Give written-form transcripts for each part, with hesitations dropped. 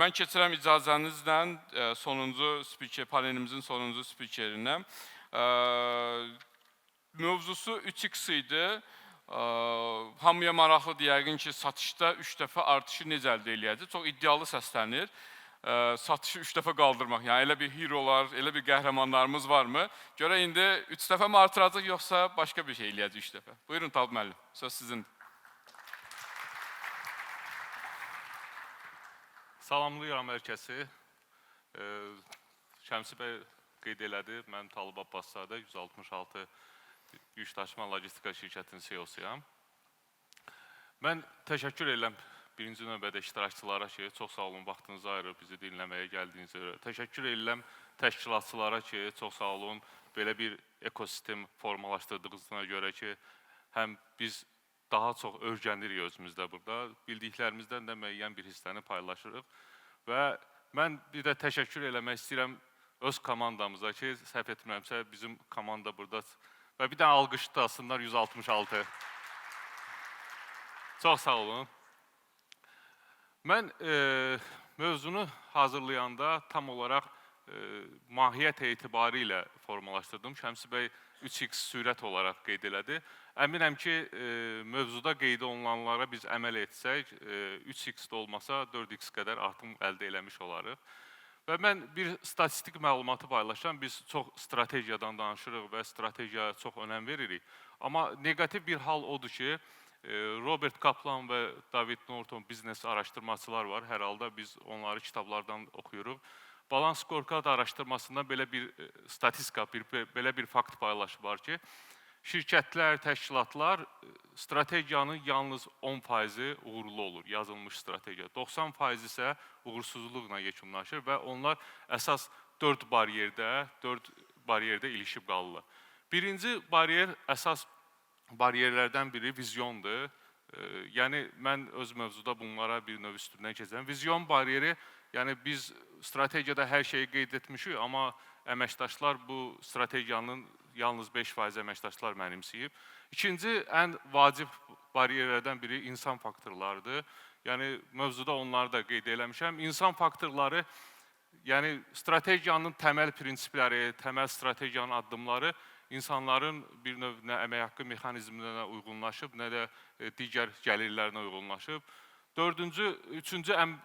Mən keçirəm icazənizlə sonuncu spiker, panelimizin sonuncu spikerinə. E, Mövzusu 3x idi. Hamıya maraqlıdır yəqin ki, satışda 3 dəfə artışı necə əldə eləyəcək? Çox iddialı səslənir. Satışı 3 dəfə qaldırmaq. Yəni elə bir herolar, elə bir qəhrəmanlarımız varmı? Görə indi 3 dəfə mi artıracaq, yoxsa başqa bir şey eləyəcək 3 dəfə? Buyurun Talib müəllim, söz sizindir. Salamlayıram hər kəsi. Şəmsi bəy qeyd elədi, mən Talib Abbaszadə 166 yük daşıma logistika şirkətinin CEO-suyam. Mən təşəkkür edirəm birinci növbədə iştirakçılara ki, çox sağ olun, vaxtınızı ayırıb bizi dinləməyə gəldiyinizə görə. Təşəkkür edirəm təşkilatçılara ki, çox sağ olun, belə bir ekosistem formalaşdırdığınızdan görə ki, həm biz daha çox öyrənirik özümüzdə burada, bildiklərimizdən də müəyyən bir hissəni paylaşırıq. Və mən bir də təşəkkür eləmək istəyirəm öz komandamıza ki, səhv etmirəmsə bizim komanda burada və bir də alqışlasınlar 166. Çox sağ olun. Mən mövzunu hazırlayanda tam olaraq mahiyyət etibarı ilə formalaşdırdım. Şəmsi bəy 3x sürət olaraq qeyd elədi. Əminəm ki, mövzuda qeyd olunanlara biz əməl etsək, 3x-də olmasa 4x qədər artım əldə eləmiş olarıq. Və mən bir statistik məlumatı paylaşıram. Biz çox strategiyadan danışırıq və strategiyaya çox önəm veririk. Amma negativ bir hal odur ki, Robert Kaplan və David Norton biznes araşdırmacılar var. Hər halda biz onları kitablardan oxuyuruq. Balans Scorecard araşdırmasında belə bir statistika, belə bir fakt paylaşı var ki, şirkətlər, təşkilatlar strategiyanın yalnız 10% uğurlu olur, yazılmış strategiya. 90% isə uğursuzluqla yekunlaşır və onlar əsas 4 bariyerdə ilişib qalırlar. Birinci bariyer, əsas bariyerlərdən biri vizyondur. Yəni, mən öz mövzuda bunlara bir növ üstündən keçəcəm. Vizyon bariyeri, yəni biz strategiyada hər şeyi qeyd etmişik, amma əməkdaşlar bu strategiyanın yalnız 5% əməkdaşlar mənimsəyib. İkinci, ən vacib bariyerlərdən biri insan faktorlarıdır. Yəni, mövzuda onları da qeyd eləmişəm. İnsan faktorları, yəni strategiyanın təməl prinsipləri, təməl strategiyanın addımları insanların bir növ nə əmək haqqı mexanizminə uyğunlaşıb, nə də digər gəlirlərinə uyğunlaşıb. Üçüncü ən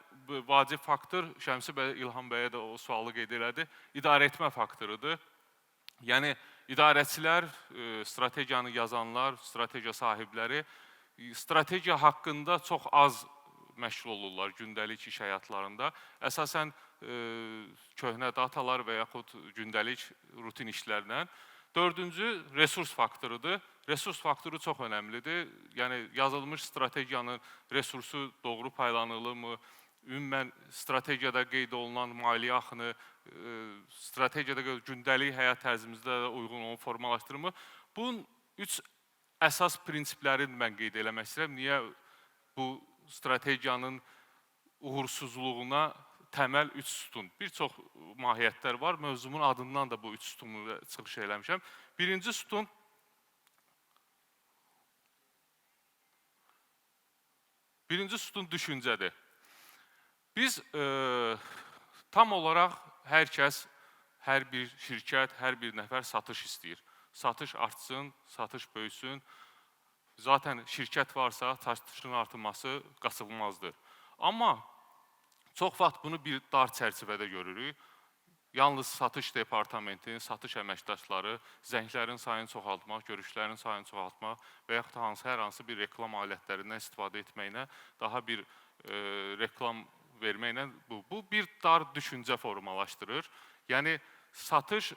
vacib faktor, Şəmsi bəy, İlham bəyə də o sualı qeyd elədi, idarə etmə faktorudur. Yəni, idarəçilər, strategiyanı yazanlar, strategiya sahibləri, strategiya haqqında çox az məşğul olurlar gündəlik iş həyatlarında. Əsasən, köhnə datalar və yaxud gündəlik rutin işlərlə. Dördüncü, resurs faktorudur. Resurs faktoru çox önəmlidir. Yəni, yazılmış strategiyanın resursu doğru paylanılırmı, ümumən strategiyada qeyd olunan maliyyə axını, strategiyada gündəlik həyat tərzimizdə də uyğun onu formalaşdırmı. Bunun 3 əsas prinsiplərini mən qeyd eləmək istəyirəm. Niyə bu strategiyanın uğursuzluğuna təməl 3 sütun. Bir çox mahiyyətlər var. Mövzumun adından da bu 3 sütunu çıxış eləmişəm. Birinci sütun düşüncədir. Biz tam olaraq hər kəs, hər bir şirkət, hər bir nəfər satış istəyir. Satış artsın, satış böyüsün. Zaten şirkət varsa, satışın artırması qaçılmazdır. Amma çox vaxt bunu bir dar çərçivədə görürük. Yalnız satış departamentinin, satış əməkdaşları zənglərin sayını çoxaltmaq, görüşlərin sayını çoxaltmaq və yaxud hər hansı bir reklam alətlərindən istifadə etməklə, daha bir reklam verməklə bu bir dar düşüncə formalaşdırır. Yəni, satış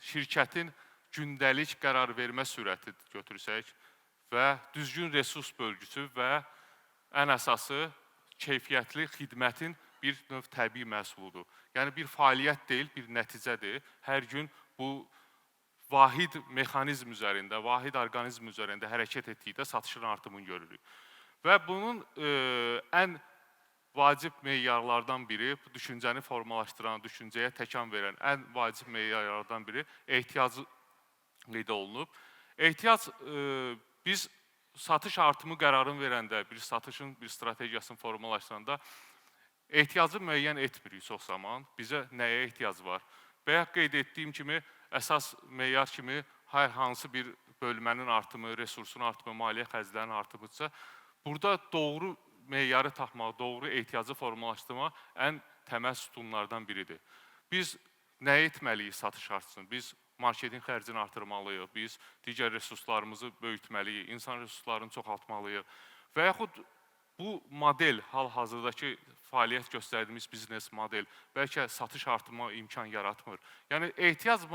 şirkətin gündəlik qərar vermə sürəti götürsək və düzgün resurs bölgüsü və ən əsası keyfiyyətli xidmətin bir növ təbii məhsuludur. Yəni, bir fəaliyyət deyil, bir nəticədir. Hər gün bu vahid mexanizm üzərində, vahid orqanizm üzərində hərəkət etdikdə satışın artımını görürük. Və bunun ən vacib meyarlardan biri, bu düşüncəni formalaşdıran, düşüncəyə təkan verən ən vacib meyarlardan biri ehtiyacı qeyd olunub. Ehtiyac, biz satış artımı qərarını verəndə, bir satışın bir strategiyasını formalaşdıranda ehtiyacı müəyyən etmirik çox zaman. Bizə nəyə ehtiyac var? Bayaq qeyd etdiyim kimi, əsas meyar kimi hər hansı bir bölmənin artımı, resursun artımı, maliyyə xərclərinin artımıdırsa, burada doğru meyarı tapmaq, doğru ehtiyacı formalaşdırmaq ən təməl sütunlardan biridir. Biz nə etməliyik satış artsın? Biz marketin xərcini artırmalıyıq, biz digər resurslarımızı böyütməliyik, insan resurslarını çoxaltmalıyıq və yaxud bu model, hal-hazırdakı fəaliyyət göstərdiyimiz biznes model bəlkə satış artırma imkan yaratmır. Yəni, ehtiyac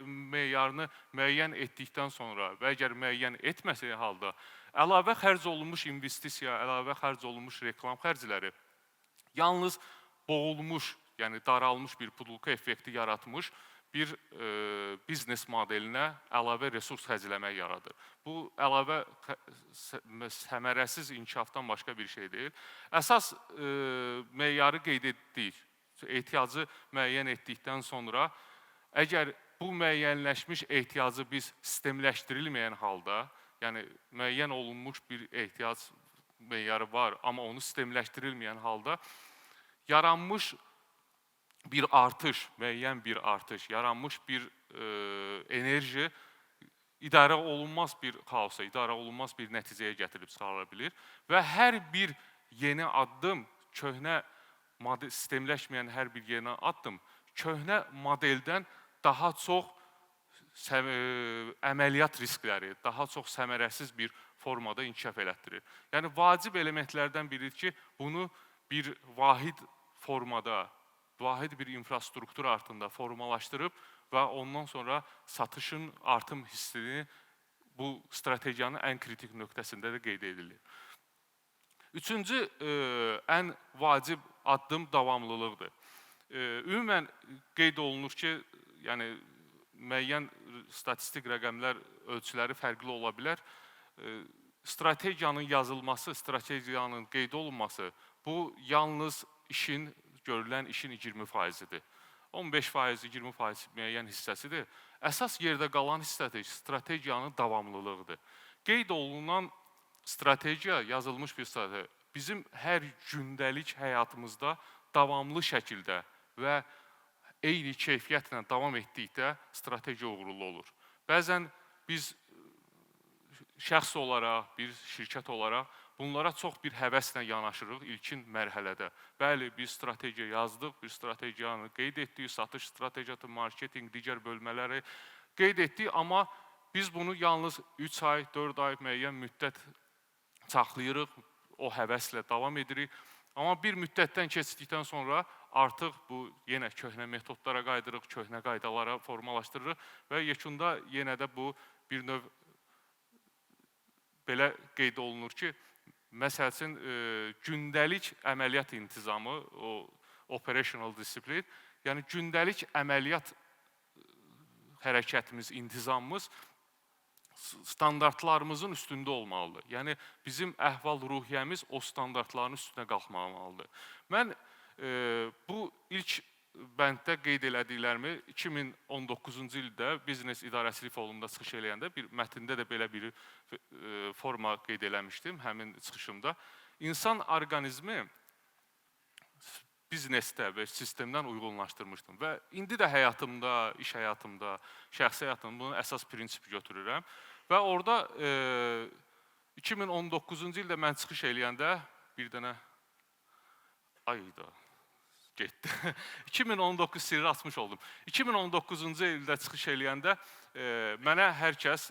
meyarını müəyyən etdikdən sonra və əgər müəyyən etməsə halda, əlavə xərc olunmuş investisiya, əlavə xərc olunmuş reklam xərcləri yalnız boğulmuş, yəni daralmış bir pudulka effekti yaratmış bir biznes modelinə əlavə resurs xərcləmək yaradır. Bu, əlavə səmərəsiz inkişafdan başqa bir şey deyil. Əsas meyarı qeyd etdik, ehtiyacı müəyyən etdikdən sonra, əgər bu müəyyənləşmiş ehtiyacı biz sistemləşdirilməyən halda, yəni müəyyən olunmuş bir ehtiyac meyarı var, amma onu sistemləşdirilməyən halda, yaranmış bir artış, müəyyən bir artış, yaranmış bir enerji idarə olunmaz bir xaosa, idarə olunmaz bir nəticəyə gətirib çıxara bilir və hər bir yeni addım, köhnə sistemləşməyən hər bir yeni addım, köhnə modeldən daha çox əməliyyat riskləri, daha çox səmərəsiz bir formada inkişaf elətdirir. Yəni, vacib elementlərdən biridir ki, bunu bir vahid formada, vahid bir infrastruktur altında formalaşdırıb və ondan sonra satışın artım hissini bu strategiyanın ən kritik nöqtəsində də qeyd edilir. Üçüncü, ən vacib addım davamlılıqdır. Ümumən qeyd olunur ki, yəni müəyyən statistik rəqəmlər ölçüləri fərqli ola bilər. Strategiyanın yazılması, strategiyanın qeyd olunması, bu yalnız görülən işin 20%-dir. 15%, 20% müəyyən hissəsidir. Əsas yerdə qalan hissədir strategiyanın davamlılığıdır. Qeyd olunan strategiya, yazılmış bir strategiya, bizim hər gündəlik həyatımızda davamlı şəkildə və eyni keyfiyyətlə davam etdikdə strategiya uğurlu olur. Bəzən biz şəxs olaraq, bir şirkət olaraq bunlara çox bir həvəslə yanaşırıq ilkin mərhələdə. Bəli, biz strategiya yazdıq, bir strategiyanı qeyd etdik, satış strategiyası, marketinq, digər bölmələri qeyd etdik, amma biz bunu yalnız 3 ay, 4 ay müəyyən müddət saxlayırıq, o həvəslə davam edirik. Amma bir müddətdən keçdikdən sonra artıq bu yenə köhnə metodlara qaydırıq, köhnə qaydalara formalaşdırırıq və yekunda yenə də bu bir növ belə qeyd olunur ki, məsəl üçün, gündəlik əməliyyat intizamı, o operational disiplin, yəni gündəlik əməliyyat hərəkətimiz, intizamımız standartlarımızın üstündə olmalıdır. Yəni, bizim əhval-ruhiyyəmiz o standartların üstünə qalxmalıdır. Mən bu ilk bənddə qeyd elədiklərimi 2019-cu ildə Biznes İdarəçilik Forumunda çıxış eləyəndə bir mətndə də belə bir forma qeyd eləmişdim həmin çıxışımda. İnsan orqanizmi biznesdə və sistemdən uyğunlaşdırmışdım və indi də həyatımda, iş həyatımda, şəxsi həyatımda bunu əsas prinsip götürürəm və orada 2019-cu ildə mən çıxış eləyəndə bir dənə ayda getdi. 2019 sirri açmış oldum. 2019-cu ildə çıxış eləyəndə mənə hər kəs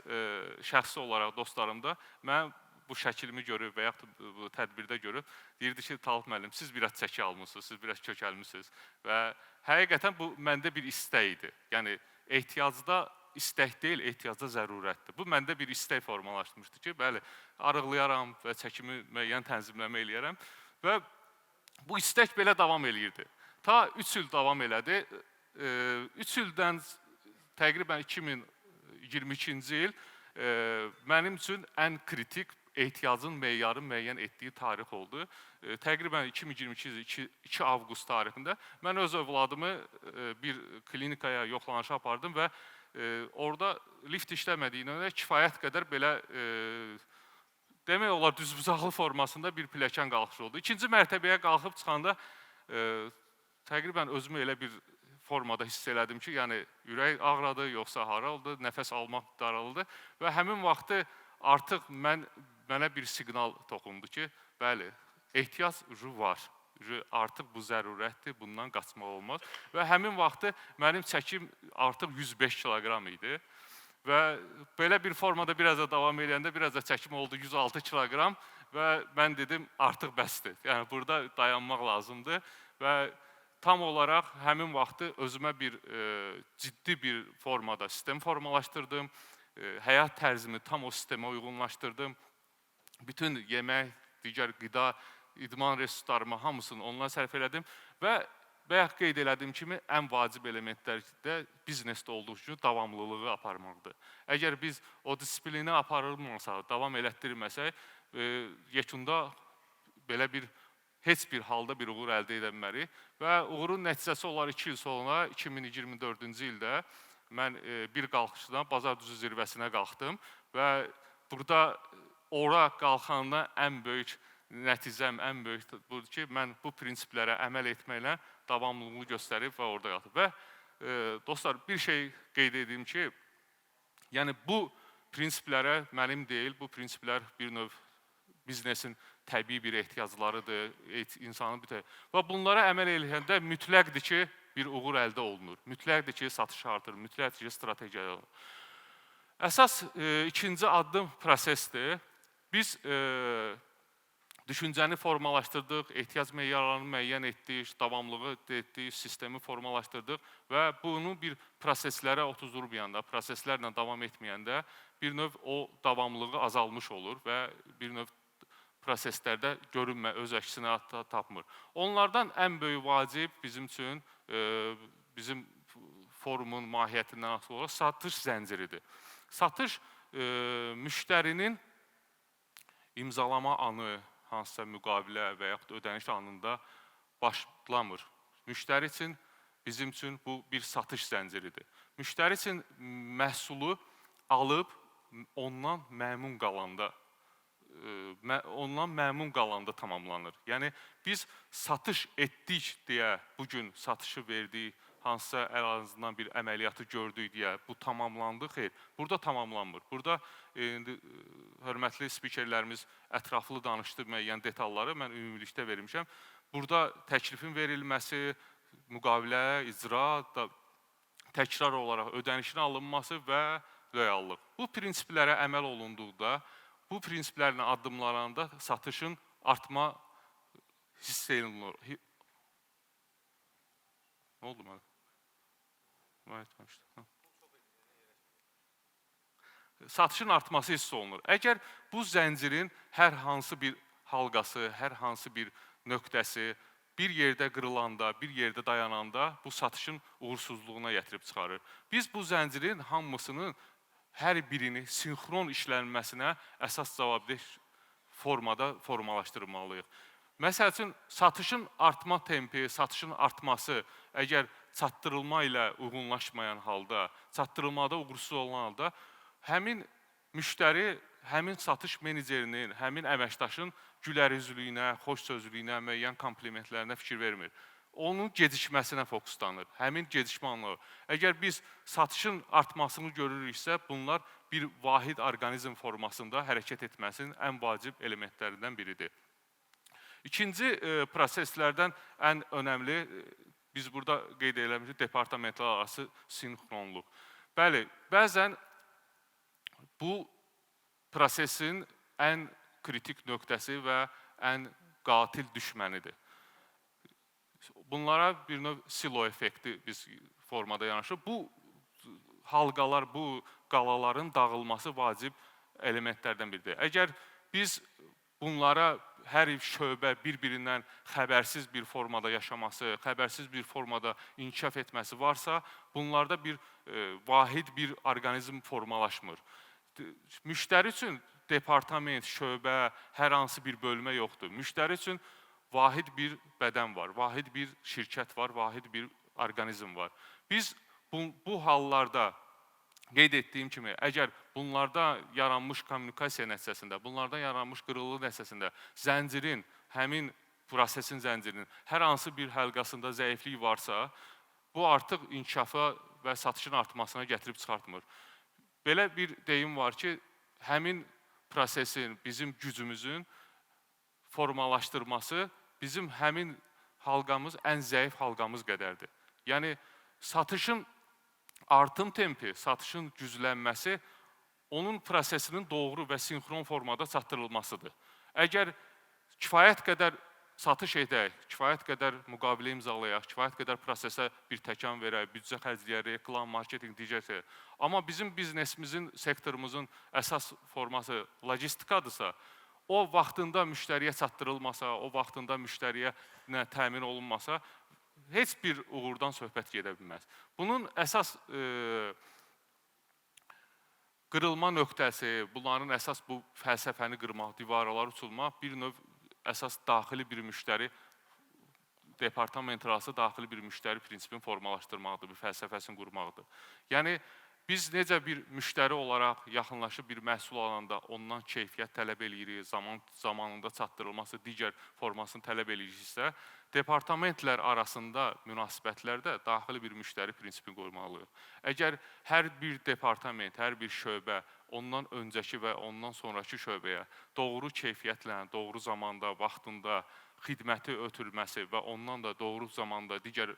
şəxsi olaraq dostlarımda mən bu şəklimi görüb və yaxud bu tədbirdə görüb deyirdi ki, Talib müəllim, siz biraz çəki almışsınız, siz biraz kökəlmişsiniz və həqiqətən bu məndə bir istək idi. Yəni, ehtiyacda istək deyil, ehtiyacda zərurətdir. Bu məndə bir istək formalaşmışdı ki, bəli, arıqlayaram və çəkimi müəyyən tənzimləmə eləyərəm və bu istək belə davam eləyirdi. Ta 3 il davam elədi. 3 ildən təqribən 2022-ci il mənim üçün ən kritik ehtiyacın meyarı müəyyən etdiyi tarix oldu. Təqribən 2022 2 avqust tarixində mən öz övladımı bir klinikaya yoxlanışa apardım və orada lift işləmədiyinə kifayət qədər belə demək olar düzbucaqlı formasında bir pilləkən qalxışı oldu. İkinci mərtəbəyə qalxıb çıxanda təqribən özümü elə bir formada hiss elədim ki, yəni ürək ağrıdı, yoxsa haraldı, nəfəs almaq daraldı və həmin vaxtı artıq mənə bir siqnal toxundu ki, bəli, ehtiyac var. Artıq bu zərurətdir, bundan qaçmaq olmaz. Və həmin vaxtı mənim çəkim artıq 105 kiloqram idi. Və belə bir formada biraz da davam edəndə biraz da çəkim oldu 106 kiloqram və mən dedim artıq bəsdir. Yəni burada dayanmaq lazımdır və tam olaraq həmin vaxtı özümə bir ciddi bir formada sistem formalaşdırdım. Həyat tərzimi tam o sistemə uyğunlaşdırdım. Bütün yemək, digər qida, idman resurslarımı hamısını ondan sərf elədim və bayaq qeyd elədiyim kimi ən vacib elementlərdə biznesdə olduğu kimi davamlılığı aparmaqdır. Əgər biz o disiplini aparılmasaq, davam elətdirməsək, yekunda belə bir heç bir halda bir uğur əldə edə bilmərik və uğurun nəticəsi olar 2 il sonra 2024-cü ildə mən bir qalxışda Bazardüzü zirvəsinə qalxdım və burada ora qalxanda ən böyük nəticəm, ən böyük budur ki, mən bu prinsiplərə əməl etməklə davamlılığını göstərib və orada qaldım. Və dostlar, bir şey qeyd edeyim ki, yəni bu prinsiplərə mənim deyil, bu prinsiplər bir növ biznesin təbii bir ehtiyaclarıdır, insanın bir və bunlara əməl edəndə mütləqdir ki, bir uğur əldə olunur. Mütləqdir ki, satış artır, mütləqdir ki, strategiya olur. Əsas ikinci addım prosesdir. Biz düşüncəni formalaşdırdıq, ehtiyac meyarlarını müəyyən etdik, davamlılığı etdik, sistemi formalaşdırdıq və bunu bir proseslərə oturdurmayanda, proseslərlə davam etməyəndə bir növ o davamlılığı azalmış olur və bir növ proseslərdə görünmə, öz əksini tapmır. Onlardan ən böyük vacib bizim üçün, bizim forumun mahiyyətindən asılı olaraq satış zənciridir. Satış müştərinin imzalama anı, hansısa müqavilə və yaxud ödəniş anında başlamır. Müştəri üçün, bizim üçün bu bir satış zənciridir. Müştəri üçün məhsulu alıb ondan məmnun qalanda tamamlanır. Yəni, biz satış etdik deyə bugün satışı verdik, hansısa ən azından bir əməliyyatı gördük deyə bu tamamlandı, xeyr. Burada tamamlanmır. Burada hörmətli spikerlərimiz ətraflı danışdı müəyyən detalları, mən ümumilikdə vermişəm. Burada təklifin verilməsi, müqavilə, icra, təkrar olaraq ödənişin alınması və reallıq. Bu prinsiplərə əməl olunduqda, bu prinsiplərlə addımlananda satışın artma hiss olunur. Nə oldu mənə? Satışın artması hiss olunur. Əgər bu zəncirin hər hansı bir halqası, hər hansı bir nöqtəsi bir yerdə qırılanda, bir yerdə dayananda bu satışın uğursuzluğuna gətirib çıxarır. Biz bu zəncirin hamısının hər birini sinxron işlənməsinə əsas cavabdeh formada formalaşdırmalıyıq. Məsəl üçün, satışın artma tempi, satışın artması əgər çatdırılma ilə uyğunlaşmayan halda, çatdırılmada uğursuz olan halda, həmin müştəri, həmin satış menecerinin, həmin əməkdaşın gülərüzlüyünə, xoş sözlüyünə, müəyyən komplimentlərinə fikir vermir. Onun gecikməsinə fokuslanır, həmin gecikmə anlığı. Əgər biz satışın artmasını görürüksə, bunlar bir vahid orqanizm formasında hərəkət etməsinin ən vacib elementlərindən biridir. İkinci proseslərdən ən önəmli, biz burada qeyd eləmişik, departamentlər arası sinxronluq. Bəli, bəzən bu prosesin ən kritik nöqtəsi və ən qatil düşmənidir. Bunlara bir növ silo effekti biz formada yanaşır. Bu halqalar, bu qalaların dağılması vacib elementlərdən biridir. Əgər biz bunlara hər şöbə bir-birindən xəbərsiz bir formada yaşaması, xəbərsiz bir formada inkişaf etməsi varsa, bunlarda bir vahid bir orqanizm formalaşmır. Müştəri üçün departament, şöbə, hər hansı bir bölmə yoxdur. Müştəri üçün vahid bir bədən var, vahid bir şirkət var, vahid bir orqanizm var. Biz bu hallarda qeyd etdiyim kimi, əgər bunlarda yaranmış kommunikasiya nəticəsində, bunlardan yaranmış qırıqlıq nəticəsində zəncirin həmin prosesin zəncirinin hər hansı bir həlqəsində zəiflik varsa, bu artıq inkişafa və satışın artmasına gətirib çıxartmır. Belə bir deyim var ki, həmin prosesin, bizim gücümüzün formalaşdırması bizim həmin halqamız ən zəif halqamız qədərdir. Yəni, satışın artım tempi, satışın güclənməsi onun prosesinin doğru və sinxron formada çatdırılmasıdır. Əgər kifayət qədər satış edək, kifayət qədər müqavilə imzalayaq, kifayət qədər prosesə bir təkan verək, büdcə xərcləyək, reklam, marketinq, digər şey. Amma bizim biznesimizin, sektorumuzun əsas forması logistikadısa, o vaxtında müştəriyə çatdırılmasa, o vaxtında müştəriyə təmin olunmasa, heç bir uğurdan söhbət gedə bilməz. Bunun əsas qırılma nöqtəsi, bunların əsas bu fəlsəfəni qırmaq, divaralar uçulmaq, bir növ əsas daxili bir müştəri, departament arası daxili bir müştəri prinsipini formalaşdırmaqdır, bir fəlsəfəsini qurmaqdır. Yəni, biz necə bir müştəri olaraq yaxınlaşıb bir məhsul alanda ondan keyfiyyət tələb edirik, zamanında çatdırılması, digər formasını tələb ediliriksə, departamentlər arasında münasibətlərdə daxili bir müştəri prinsipini qoymalıyıq. Əgər hər bir departament, hər bir şöbə ondan öncəki və ondan sonraki şöbəyə doğru keyfiyyətlə, doğru zamanda, vaxtında xidməti ötürülməsi və ondan da doğru zamanda digər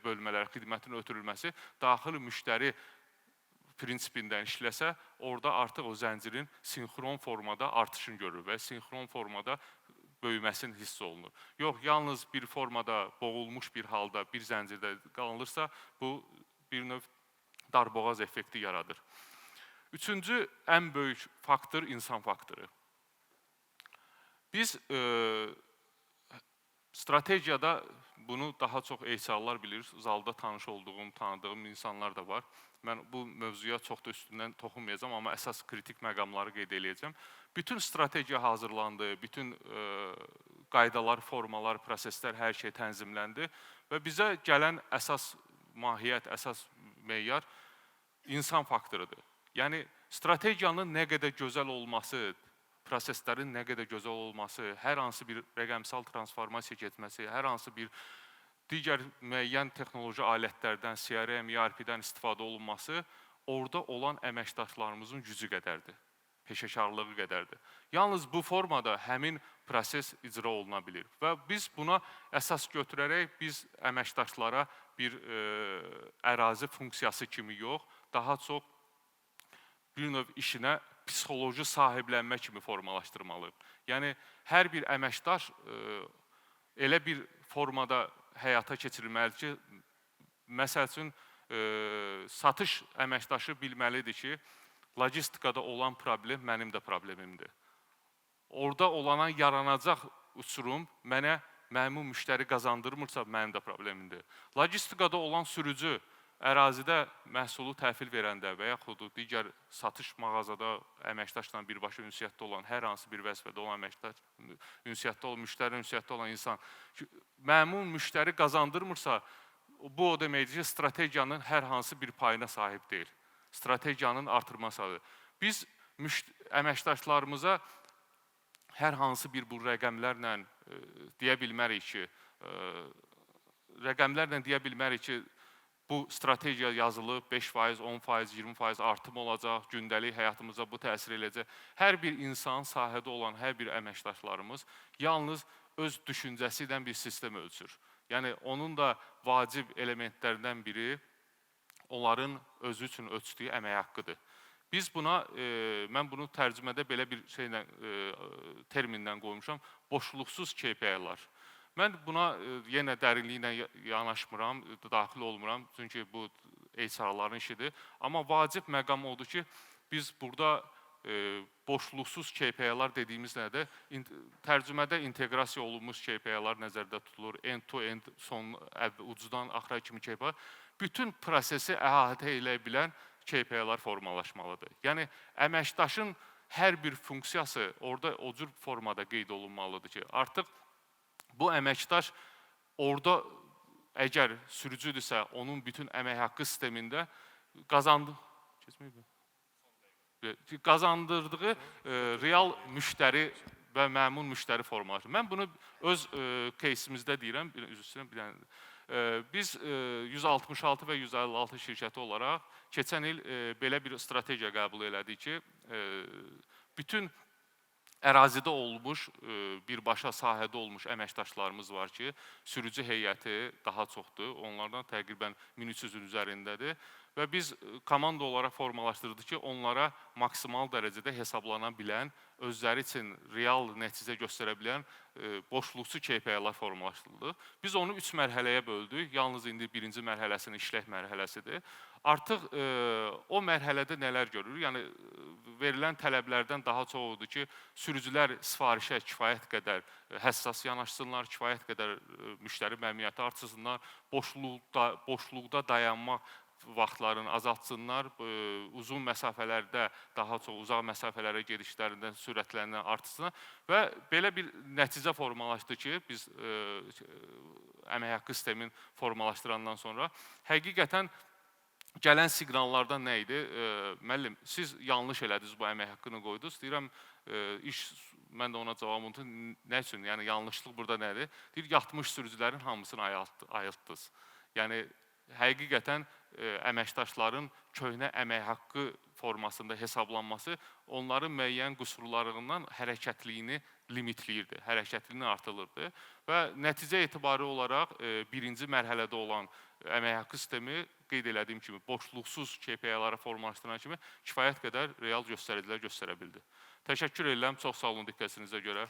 bölmələrə xidmətin ötürülməsi daxili müştəri prinsipindən işləsə, orada artıq o zəncirin sinxron formada artışını görür və sinxron formada böyüməsinin hiss olunur. Yox, yalnız bir formada boğulmuş bir halda bir zəncirdə qalınırsa, bu bir növ darboğaz effekti yaradır. Üçüncü ən böyük faktor insan faktoru. Biz strategiyada bunu daha çox HR-lar bilir, zalda tanış olduğum, tanıdığım insanlar da var. Mən bu mövzuya çox da üstündən toxunmayacağım, amma əsas kritik məqamları qeyd edəcəm. Bütün strategiya hazırlandı, bütün qaydalar, formalar, proseslər, hər şey tənzimləndi və bizə gələn əsas mahiyyət, əsas meyar insan faktorudur. Yəni, strategiyanın nə qədər gözəl olması, proseslərin nə qədər gözəl olması, hər hansı bir rəqəmsal transformasiya getməsi, hər hansı bir digər müəyyən texnoloji alətlərdən, CRM, ERP-dən istifadə olunması orada olan əməkdaşlarımızın gücü qədərdir, peşəkarlığı qədərdir. Yalnız bu formada həmin proses icra oluna bilir və biz buna əsas götürərək biz əməkdaşlara bir ərazi funksiyası kimi yox, daha çox bir növ işinə psixoloji sahiblənmə kimi formalaşdırmalıyıq. Yəni, hər bir əməkdaş elə bir formada həyata keçirilməlidir ki, məsəl üçün, satış əməkdaşı bilməlidir ki, logistikada olan problem mənim də problemimdir. Orada olana yaranacaq uçurum mənə məmnun müştəri qazandırmırsa mənim də problemimdir. Logistikada olan sürücü ərazidə məhsulu təhvil verəndə və yaxud digər satış mağazada əməkdaşla birbaşa ünsiyyətdə olan, hər hansı bir vəzifədə olan əməkdaş, müştəri ünsiyyətdə olan insan məmnun müştəri qazandırmırsa, bu o deməkdir ki, strategiyanın hər hansı bir payına sahib deyil. Strategiyanın artırmasıdır. Biz əməkdaşlarımıza hər hansı bir bu rəqəmlərlə deyə bilmərik ki, bu strategiya yazılıb, 5%, 10%, 20% artım olacaq, gündəlik həyatımıza bu təsir edəcək. Hər bir insan, sahədə olan hər bir əməkdaşlarımız yalnız öz düşüncəsi ilə bir sistem ölçür. Yəni, onun da vacib elementlərindən biri onların özü üçün ölçdüyü əmək haqqıdır. Biz buna, mən bunu tərcümədə belə bir termindən qoymuşam, boşluqsuz KPI-lar. Mən buna yenə dərinliklə yanaşmıram, daxil olmuram, çünki bu HR-ların işidir. Amma vacib məqam odur ki, biz burada boşluqsuz KPI-lar dediyimiz nədir? Tərcümədə inteqrasiya olunmuş KPI-lar nəzərdə tutulur, end-to-end, ucudan axıra kimi KPI-lar. Bütün prosesi əhatə elə bilən KPI-lar formalaşmalıdır. Yəni, əməkdaşın hər bir funksiyası orada o cür formada qeyd olunmalıdır ki, artıq bu əməkdaş orada əgər sürücüdürsə, onun bütün əmək haqqı sistemində qazandırdığı real müştəri və məmnun müştəri formalaşdırmaq. Mən bunu öz кейsimizdə deyirəm, üzr istəyirəm, bir dənə. Biz 166 və 156 şirkəti olaraq keçən il belə bir strategiya qəbul elədik ki, bütün ərazidə olmuş, birbaşa sahədə olmuş əməkdaşlarımız var ki, sürücü heyəti daha çoxdur. Onlardan təqribən 1300-ün üzərindədir. Və biz komanda olaraq formalaşdırdıq ki, onlara maksimal dərəcədə hesablana bilən, özləri üçün real nəticə göstərə bilən boşluqçu KPI-lər formalaşdırdıq. Biz onu 3 mərhələyə böldük. Yalnız indi birinci mərhələsinin işlək mərhələsidir. Artıq o mərhələdə nələr görürük? Yəni, verilən tələblərdən daha çox odur ki, sürücülər sifarişə kifayət qədər həssas yanaşsınlar, kifayət qədər müştəri məmnuniyyəti artırsınlar, boşluqda dayanma vaxtlarını azaltsınlar, uzun məsafələrdə daha çox uzaq məsafələrə gedişlərindən sürətlərini artırsınlar və belə bir nəticə formalaşdı ki, biz əmək haqqı sistemin formalaşdırandan sonra həqiqətən gələn siqnallardan nə idi? Müəllim, siz yanlış elədiniz bu əmək haqqını qoydunuz. Deyirəm, mən də ona cavabım unutdum. Nə üçün? Yəni, yanlışlıq burada nədir? Deyir, yatmış sürücülərin hamısını ayıltdınız. Yəni, həqiqətən əməkdaşların köhnə əmək haqqı formasında hesablanması onların müəyyən qüsurlarından hərəkətliyini limitləyirdi, hərəkətliyini artırırdı və nəticə etibarı olaraq birinci mərhələdə olan əmək haqqı sistemi qeyd elədiyim kimi boşluqsuz KPI-lara formalaşdıran kimi kifayət qədər real göstəricilər göstərə bildi. Təşəkkür edirəm, çox sağ olun diqqətinizə görə.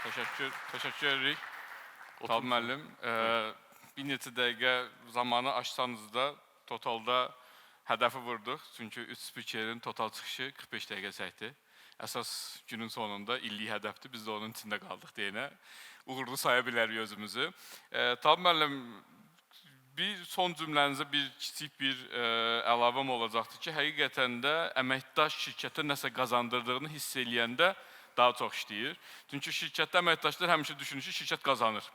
Təşəkkür edirik. Talib müəllim, bir neçə dəqiqə zamanı açsanız da totalda hədəfi vurduq. Çünki 3 spikerin total çıxışı 45 dəqiqə çəkdi. Əsas günün sonunda illik hədəfdir, biz də onun içində qaldıq deyənə. Uğurlu saya bilərik özümüzü. Talib müəllim, bir son cümlənizə bir kiçik bir əlavəm olacaqdır ki, həqiqətən də əməkdaş şirkətə nəsə qazandırdığını hiss eləyəndə daha çox işləyir. Çünki şirkətdə əməkdaşlar həmişə düşünür ki, şirkət qazanır.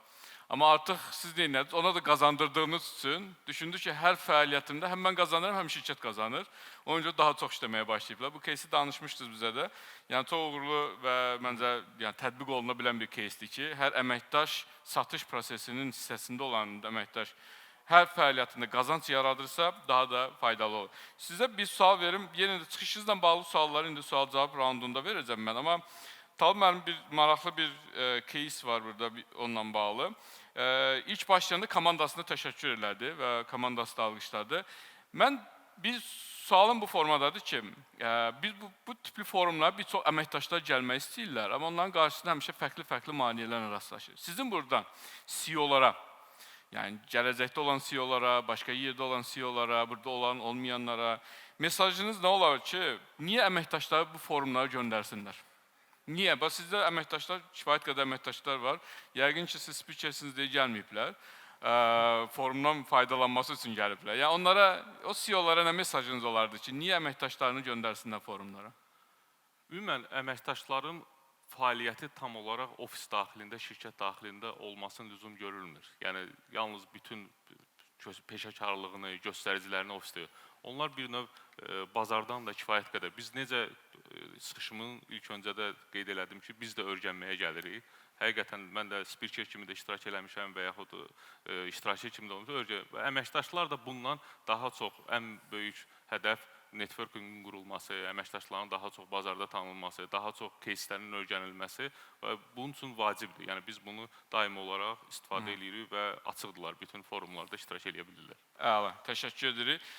Amma artıq siz deyiniz, ona da qazandırdığınız üçün düşündü ki, hər fəaliyyətimdə həm mən qazanırım, həm şirkət qazanır. Onun üçün daha çox işləməyə başlayıblar. Bu кейsi danışmışdınız bizə də. Yəni, çox uğurlu və məncə tətbiq oluna bilən bir keysdir ki, hər əməkdaş satış prosesinin hissəsində olan əməkdaş hər fəaliyyətində qazanc yaradırsa, daha da faydalı olur. Sizə bir sual verim. Yenə də çıxışınızla bağlı sualları indi sual-cavab raundunda verəcəm mən. Amma Talib müəllim bir maraqlı bir keys var burada onunla bağlı. İlk başlayanda komandasına təşəkkür elədi və komandası da alqışladı. Mən bir sualım bu formadadır ki, biz bu tipli forumlara bir çox əməkdaşlar gəlmək istəyirlər, amma onların qarşısında həmişə fərqli maneələrlə rastlaşır. Sizin buradan CEO-lara, yəni gələcəkdə olan CEO-lara, başqa yerdə olan CEO-lara, burada olan olmayanlara mesajınız nə olar ki, niyə əməkdaşları bu forumlara göndərsinlər? Niyə? Bax, sizdə əməkdaşlar, kifayət qədər əməkdaşlar var. Yəqin ki, siz spikersiniz deyə gəlməyiblər. Forumdan faydalanması üçün gəliblər. Yəni, onlara, o CEO-lara nə mesajınız olardı ki, niyə əməkdaşlarını göndərsinlər forumlara? Ümumən, əməkdaşların fəaliyyəti tam olaraq ofis daxilində, şirkət daxilində olmasının lüzum görülmür. Yəni, yalnız bütün peşəkarlığını, göstəricilərini ofisdə. Onlar bir növ bazardan da kifayət qədər. Biz necə çıxışımın ilk öncədə qeyd elədim ki, biz də öyrənməyə gəlirik. Həqiqətən mən də spiker kimi də iştirak eləmişəm və yaxud iştirakçı kimi də olmuşam. Əməkdaşlar da bundan daha çox ən böyük hədəf networking qurulması, əməkdaşların daha çox bazarda tanınması, daha çox кейslərin öyrənilməsi və bunun üçün vacibdir. Yəni biz bunu daimi olaraq istifadə edirik və açıqdırlar, bütün forumlarda iştirak edə bilirlər. Əla, təşəkkür edirik.